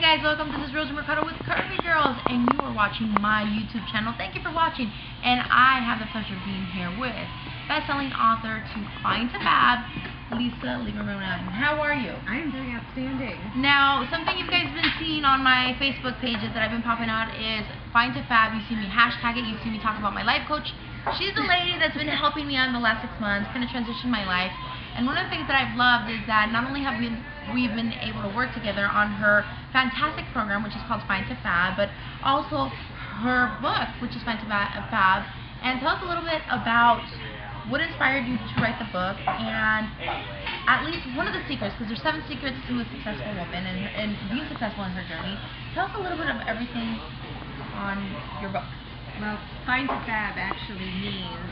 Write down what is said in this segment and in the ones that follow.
guys, welcome. This is Rosie Mercado with Curvy Girls, and you are watching my YouTube channel. Thank you for watching, and I have the pleasure of being here with best-selling author to F.I.N.E, Lieberman-Wang. How are you? I am doing outstanding. Now, something you guys have been seeing on my Facebook pages that I've been popping out is F.I.N.E. You see me hashtag it, you see me talk about my life coach. She's the lady that's been helping me out in the last 6 months, kind of transition my life. And one of the things that I've loved is that not only have we've been able to work together on her fantastic program, which is called F.I.N.E, but also her book, which is F.I.N.E, F.A.B. And tell us a little bit about what inspired you to write the book, and at least one of the secrets, because there's 7 secrets to a successful woman and being successful in her journey. Tell us a little bit of everything on your book. Well, F.I.N.E, F.A.B. actually means,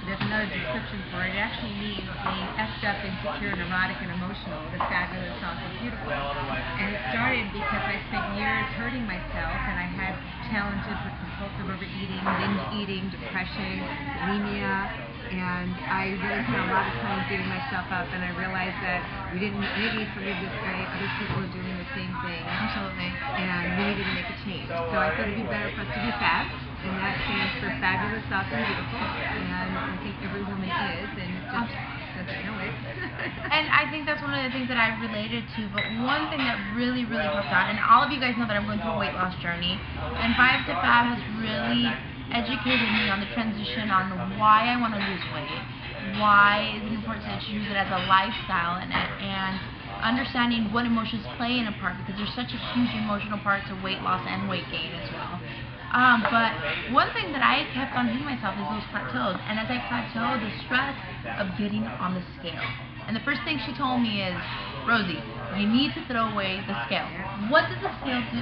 there's another description for it, it actually means being effed up, insecure, neurotic, and emotional, the fabulous, also beautiful. And it started because I spent years hurting myself, and I had challenges with compulsive overeating, binge eating, depression, anemia, and I really spent a lot of time beating myself up, and I realized that we didn't need to live this way, other people are doing the same thing. Absolutely. And we needed to make a change. So I thought it'd be better for us to be F.A.B. And that stands for fabulous, awesome, beautiful. And I think every woman is, and it just doesn't know it. And I think that's one of the things that I related to. But one thing that really popped out, and all of you guys know that I'm going through a weight loss journey, and F.I.N.E F.A.B. has really educated me on the transition, on why I want to lose weight, why is it important to choose it as a lifestyle, and understanding what emotions play in a part, because there's such a huge emotional part to weight loss and weight gain as well. But one thing that I kept on hitting myself is those plateaus, and as I plateau, the stress of getting on the scale. And the first thing she told me is, Rosie, you need to throw away the scale. What does the scale do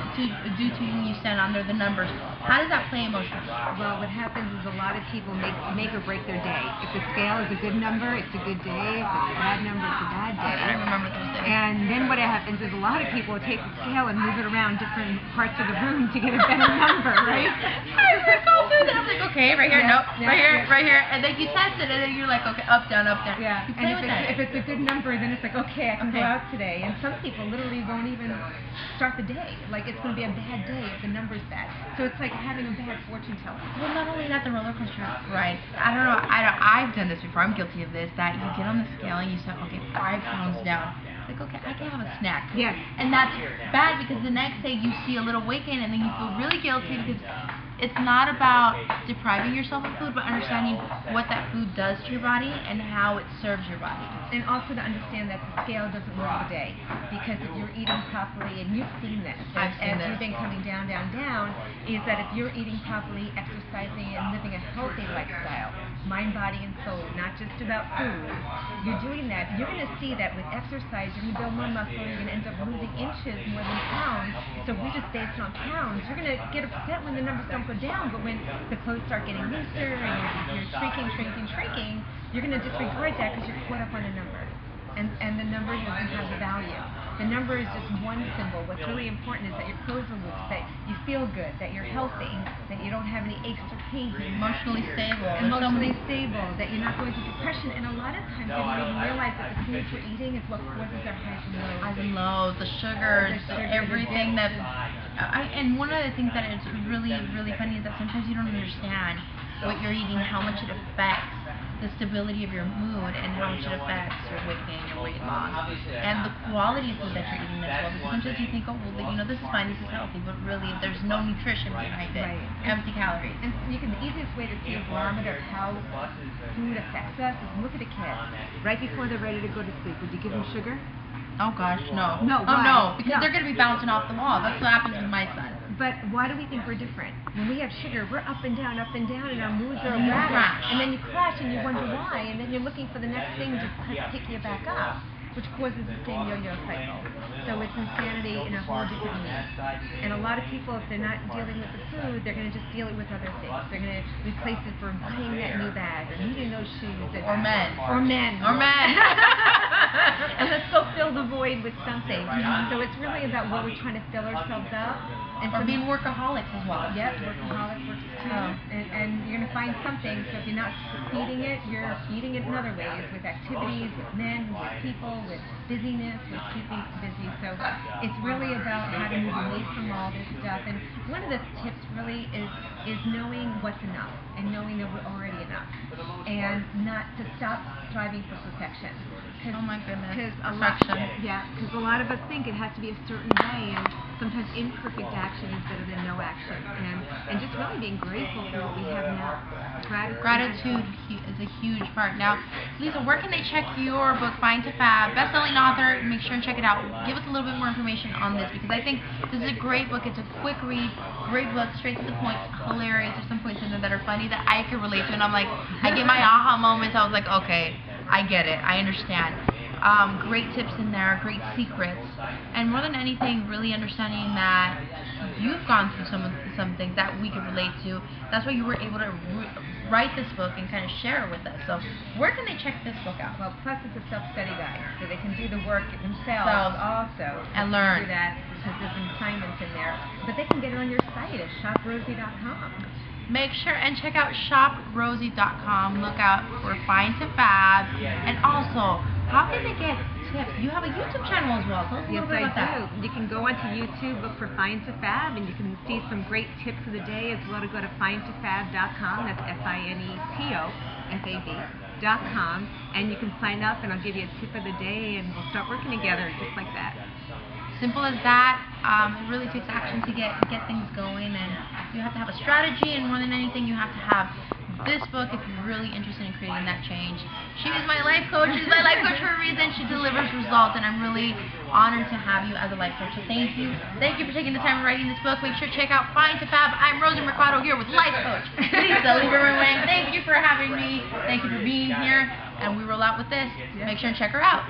to you when you stand under the numbers? How does that play emotionally? Well, what happens is a lot of people make or break their day. If the scale is a good number, it's a good day. If it's a bad number, it's a bad day. I remember those days. And then what happens is a lot of people take the scale and move it around different parts of the room to get a better number, right? I go through that. I'm like, okay, right here, nope, right here. And then you test it, and then you're like, okay, up, down, up, down. Yeah. You play with that. If it's a good number, then it's like, okay, I can go out today. And some people literally won't even start the day. Like, it's going to be a bad day if the number's bad. So it's like having a bad fortune teller. Well, not only that, the roller coaster ride. I don't know. I've done this before. I'm guilty of this. That you get on the scale and you say, okay, 5 pounds down. Like, okay, I can have a snack. Yes. And that's bad, because the next day you see a little weight gain, and then you feel really guilty, because it's not about depriving yourself of food, but understanding what that food does to your body and how it serves your body. And also to understand that the scale doesn't rule the day, because if you're eating properly, and you've seen this, you've been coming down, is that if you're eating properly, exercising, and living a healthy lifestyle, mind, body, and soul, not just about food, you're doing that, you're going to see that with exercise, you're going to build more muscle, you're going to end up losing inches more than pounds. So we're just based on pounds. You're going to get upset when the numbers don't go down, but when the clothes start getting looser and you're shrinking, you're going to disregard that because you're caught up on a number. And the number doesn't have the value. The number is just one symbol. What's really important is that your clothes are loose, that you feel good, that you're healthy, that you don't have any aches or pains. Emotionally stable. That you're not going through depression. And a lot of times we don't even realize that the foods we're eating is what causes our highs and lows. Highs and lows, the sugars, everything that... and one of the things that is really funny is that sometimes you don't understand what you're eating, how much it affects the stability of your mood, and how much it affects your weight gain, your weight loss, and the quality of food that you're eating as well. Because sometimes you think, oh, well, this is fine, this is healthy, but really there's no nutrition behind it. Right. Empty calories. And the easiest way to see a barometer of how food affects us is look at a kid. Right before they're ready to go to sleep, would you give them sugar? Oh gosh, no. No, why? Oh no, because they're going to be bouncing off the wall. That's what happens with my son. But why do we think we're different? When we have sugar, we're up and down, and our moods are erratic. And then you crash, and you wonder why, and then you're looking for the next thing to pick you back up, which causes the same yo-yo cycle. So it's insanity in a whole different way. And a lot of people, if they're not dealing with the food, they're going to just deal it with other things. They're going to replace it for buying that new bag, or needing those shoes. Or men. And let's go fill the void with something. So it's really about what we're trying to fill ourselves up. And or being workaholics as well. Yep, workaholic works too. And you're going to find something, so if you're not feeding it, you're feeding it in other ways, with activities, with men, with people, with busyness, with keeping busy. So it's really about how to move away all this stuff. And one of the tips really is knowing what's enough and knowing that we're already enough, and not to stop striving for perfection. Oh my goodness, perfection. Because a lot of us think it has to be a certain way, and sometimes imperfect action is better than no action. And just really being grateful for what we have now. Gratitude is a huge part. Now, Lisa, where can they check your book, F.I.N.E to F.A.B, best-selling author? Make sure and check it out. Give us a little bit more information on this, because I think this is a great book. It's a quick read, great book, straight to the point, hilarious. There's some points in there that are funny that I can relate to, and I'm like, I get my aha moments. I was like, okay, I get it, I understand. Great tips in there, great secrets, and more than anything, really understanding that you've gone through some things that we can relate to. That's why you were able to write this book and kind of share it with us. So where can they check this book out? Well, plus it's a self-study guide, so they can do the work themselves also. And learn. Do that, because there's assignments in there. But they can get it on your site at shoprosie.com. Make sure and check out shoprosie.com. Look out for F.I.N.E to F.A.B. And also, how can they get tips? You have a YouTube channel as well. Tell us a little bit about that. You can go onto YouTube, look for F.I.N.E to F.A.B, and you can see some great tips of the day, as well to go to F.I.N.E-to-F.A.B.com. That's F-I-N-E-T-O F-A.B.com, and you can sign up, and I'll give you a tip of the day, and we'll start working together just like that. Simple as that. It really takes action to get things going, and you have to have a strategy, and more than anything, you have to have this book if you're really interested in creating that change. She is my life coach. She's my life coach for a reason. She delivers results, and I'm really honored to have you as a life coach. So thank you. Thank you for taking the time writing this book. Make sure to check out F.I.N.E to F.A.B. I'm Rosie Mercado here with life coach Lisa Lieberman-Wang. Thank you for having me. Thank you for being here. And we roll out with this. Make sure and check her out.